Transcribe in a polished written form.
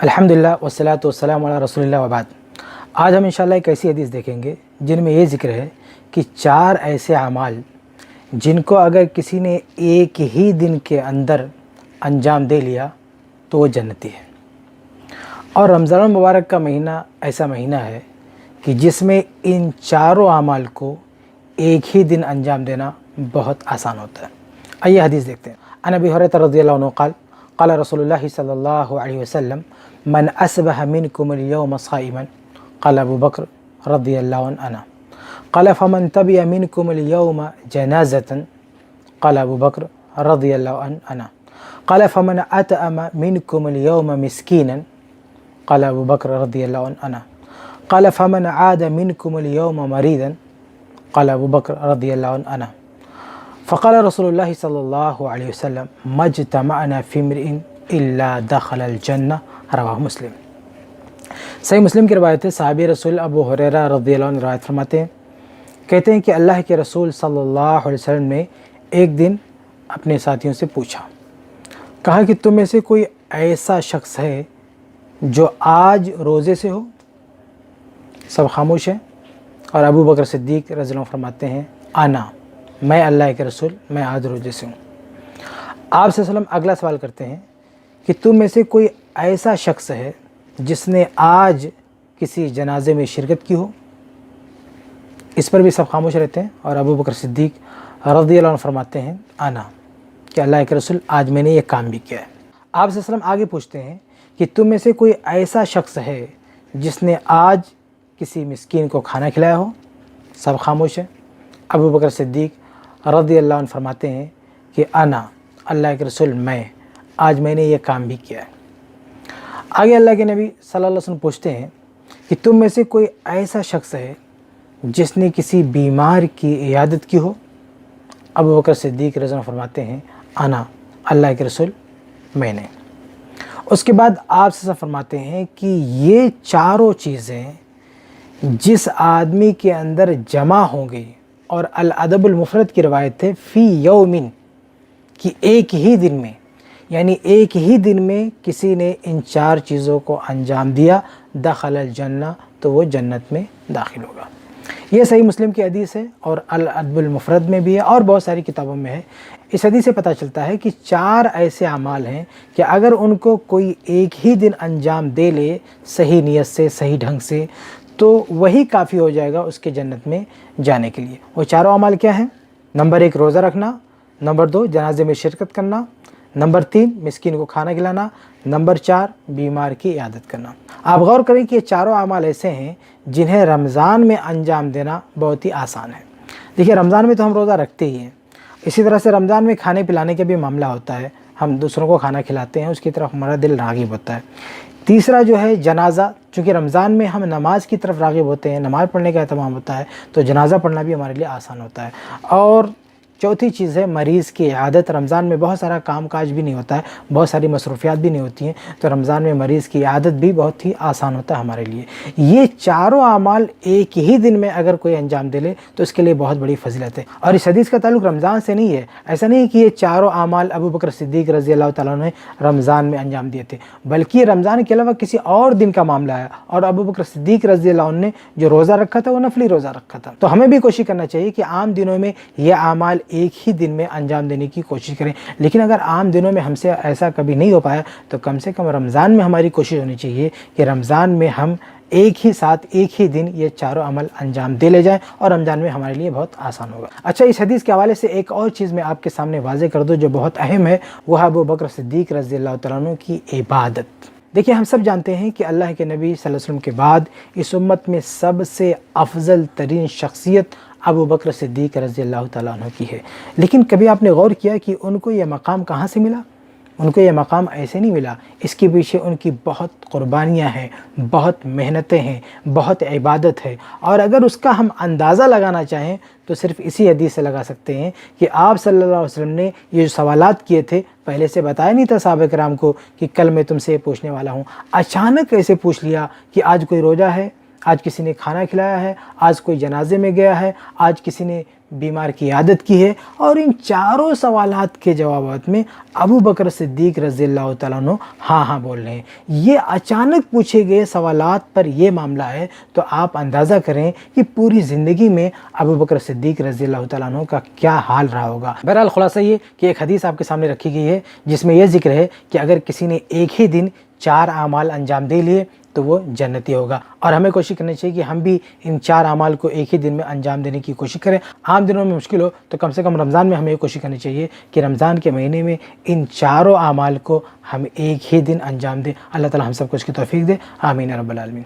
الحمدللہ والصلاۃ والسلام علی رسول اللہ وبعد۔ آج ہم انشاءاللہ ایک ایسی حدیث دیکھیں گے جن میں یہ ذکر ہے کہ 4 ایسے اعمال جن کو اگر کسی نے ایک ہی دن کے اندر انجام دے لیا تو وہ جنتی ہے۔ اور رمضان المبارک کا مہینہ ایسا مہینہ ہے کہ جس میں ان چاروں اعمال کو ایک ہی دن انجام دینا بہت آسان ہوتا ہے۔ آئیے حدیث دیکھتے ہیں۔ عن ابی ہریرہ رضی اللہ عنہ قال قال رسول اللہ صلی اللہ علیہ وسلم من اصبح منکم اليوم صائما قال ابو بکر رضی اللہ عنہ قال فمن تبع منکم اليوم جنازة قال ابو بکر رضی اللہ عنہ قال فمن اطعم منکم اليوم مسکینا قال ابو بکر رضی اللہ عنہ قال فمن عاد منکم اليوم مريضا قال ابو بکر رضی اللہ عنہ فقال رسول اللہ صلی اللہ علیہ وسلم ما اجتمعنا فی امرئ الا دخل الجنہ رواہ مسلم۔ صحیح مسلم کی روایت ہے۔ صحابی رسول ابو ہریرہ رضی اللہ عنہ روایت فرماتے ہیں، کہتے ہیں کہ اللہ کے رسول صلی اللہ علیہ وسلم نے ایک دن اپنے ساتھیوں سے پوچھا، کہا کہ تم میں سے کوئی ایسا شخص ہے جو آج روزے سے ہو؟ سب خاموش ہیں، اور ابو بکر صدیق رضی اللہ عنہ فرماتے ہیں انا، میں اللہ کے رسول، میں آج روزے سے ہوں۔ آپ صلی اللہ علیہ وسلم اگلا سوال کرتے ہیں کہ تم میں سے کوئی ایسا شخص ہے جس نے آج کسی جنازے میں شرکت کی ہو؟ اس پر بھی سب خاموش رہتے ہیں، اور ابو بکر صدیق رضی اللہ عنہ فرماتے ہیں انا، کہ اللہ کے رسول آج میں نے یہ کام بھی کیا ہے۔ آپ صلی اللہ علیہ وسلم آگے پوچھتے ہیں کہ تم میں سے کوئی ایسا شخص ہے جس نے آج کسی مسکین کو کھانا کھلایا ہو؟ سب خاموش ہیں۔ ابو بکر صدیق رضی اللہ عنہ فرماتے ہیں کہ انا، اللہ کے رسول آج میں نے یہ کام بھی کیا ہے۔ آگے اللہ کے نبی صلی اللہ علیہ وسلم پوچھتے ہیں کہ تم میں سے کوئی ایسا شخص ہے جس نے کسی بیمار کی عیادت کی ہو؟ ابو بکر صدیق رضی اللہ عنہ فرماتے ہیں انا، اللہ کے رسول میں نے۔ اس کے بعد آپ سے فرماتے ہیں کہ یہ چاروں چیزیں جس آدمی کے اندر جمع ہوں گی، اور الادب المفرد کی روایت ہے فی یومن، کہ ایک ہی دن میں، یعنی ایک ہی دن میں کسی نے ان 4 چیزوں کو انجام دیا، دخل الجنہ، تو وہ جنت میں داخل ہوگا۔ یہ صحیح مسلم کی حدیث ہے، اور الادب المفرد میں بھی ہے، اور بہت ساری کتابوں میں ہے۔ اس حدیث سے پتہ چلتا ہے کہ 4 ایسے اعمال ہیں کہ اگر ان کو کوئی ایک ہی دن انجام دے لے صحیح نیت سے، صحیح ڈھنگ سے، تو وہی کافی ہو جائے گا اس کے جنت میں جانے کے لیے۔ وہ 4 اعمال کیا ہیں؟ نمبر 1 روزہ رکھنا، نمبر 2 جنازے میں شرکت کرنا، نمبر 3 مسکین کو کھانا کھلانا، نمبر 4 بیمار کی عیادت کرنا۔ آپ غور کریں کہ یہ چاروں اعمال ایسے ہیں جنہیں رمضان میں انجام دینا بہت ہی آسان ہے۔ دیکھیے، رمضان میں تو ہم روزہ رکھتے ہی ہیں، اسی طرح سے رمضان میں کھانے پلانے کا بھی معاملہ ہوتا ہے، ہم دوسروں کو کھانا کھلاتے ہیں، اس کی طرف ہمارا دل راغب ہوتا ہے۔ تیسرا جو ہے جنازہ، چونکہ رمضان میں ہم نماز کی طرف راغب ہوتے ہیں، نماز پڑھنے کا اہتمام ہوتا ہے، تو جنازہ پڑھنا بھی ہمارے لیے آسان ہوتا ہے۔ اور چوتھی چیز ہے مریض کی عیادت۔ رمضان میں بہت سارا کام کاج بھی نہیں ہوتا ہے، بہت ساری مصروفیات بھی نہیں ہوتی ہیں، تو رمضان میں مریض کی عیادت بھی بہت ہی آسان ہوتا ہے ہمارے لیے۔ یہ چاروں اعمال ایک ہی دن میں اگر کوئی انجام دے لے تو اس کے لیے بہت بڑی فضیلت ہے۔ اور اس حدیث کا تعلق رمضان سے نہیں ہے، ایسا نہیں کہ یہ چاروں اعمال ابو بکر صدیق رضی اللہ تعالیٰ عنہ نے رمضان میں انجام دیے تھے، بلکہ یہ رمضان کے علاوہ کسی اور دن کا معاملہ ہے، اور ابو بکر صدیق رضی اللہ عنہ نے جو روزہ رکھا تھا وہ نفلی روزہ رکھا تھا۔ تو ہمیں بھی کوشش کرنا چاہیے کہ عام دنوں میں یہ اعمال ایک ہی دن میں انجام دینے کی کوشش کریں، لیکن اگر عام دنوں میں ہم سے ایسا کبھی نہیں ہو پایا تو کم سے کم رمضان میں ہماری کوشش ہونی چاہیے کہ رمضان میں ہم ایک ہی ساتھ ایک ہی دن یہ چاروں عمل انجام دے لے جائیں، اور رمضان میں ہمارے لیے بہت آسان ہوگا۔ اچھا، اس حدیث کے حوالے سے ایک اور چیز میں آپ کے سامنے واضح کر دوں جو بہت اہم ہے، وہ ہے ابو بکر صدیق رضی اللہ تعالیٰ عنہ کی عبادت۔ دیکھیے، ہم سب جانتے ہیں کہ اللہ کے نبی صلی اللہ علیہ وسلم کے بعد اس امت میں سب سے افضل ترین شخصیت ابو بکر صدیق رضی اللہ تعالیٰ عنہ کی ہے، لیکن کبھی آپ نے غور کیا کہ ان کو یہ مقام کہاں سے ملا؟ ان کو یہ مقام ایسے نہیں ملا، اس کے پیچھے ان کی بہت قربانیاں ہیں، بہت محنتیں ہیں، بہت عبادت ہے۔ اور اگر اس کا ہم اندازہ لگانا چاہیں تو صرف اسی حدیث سے لگا سکتے ہیں کہ آپ صلی اللہ علیہ وسلم نے یہ جو سوالات کیے تھے پہلے سے بتایا نہیں تھا صحابہ کرام کو کہ کل میں تم سے یہ پوچھنے والا ہوں، اچانک ایسے پوچھ لیا کہ آج کوئی روزہ ہے، آج کسی نے کھانا کھلایا ہے، آج کوئی جنازے میں گیا ہے، آج کسی نے بیمار کی عیادت کی ہے، اور ان چاروں سوالات کے جوابات میں ابو بکر صدیق رضی اللہ تعالیٰ عنہ ہاں ہاں بول رہے ہیں۔ یہ اچانک پوچھے گئے سوالات پر یہ معاملہ ہے، تو آپ اندازہ کریں کہ پوری زندگی میں ابو بکر صدیق رضی اللہ تعالیٰ عنہ کا کیا حال رہا ہوگا۔ بہرحال خلاصہ یہ کہ ایک حدیث آپ کے سامنے رکھی گئی ہے جس میں یہ ذکر ہے کہ اگر کسی نے ایک ہی دن 4 اعمال انجام دے لیے تو وہ جنتی ہوگا، اور ہمیں کوشش کرنی چاہیے کہ ہم بھی ان 4 اعمال کو ایک ہی دن میں انجام دینے کی کوشش کریں۔ عام دنوں میں مشکل ہو تو کم سے کم رمضان میں ہمیں یہ کوشش کرنی چاہیے کہ رمضان کے مہینے میں ان چاروں اعمال کو ہم ایک ہی دن انجام دیں۔ اللہ تعالی ہم سب کو اس کی توفیق دے، آمین یا رب العالمین۔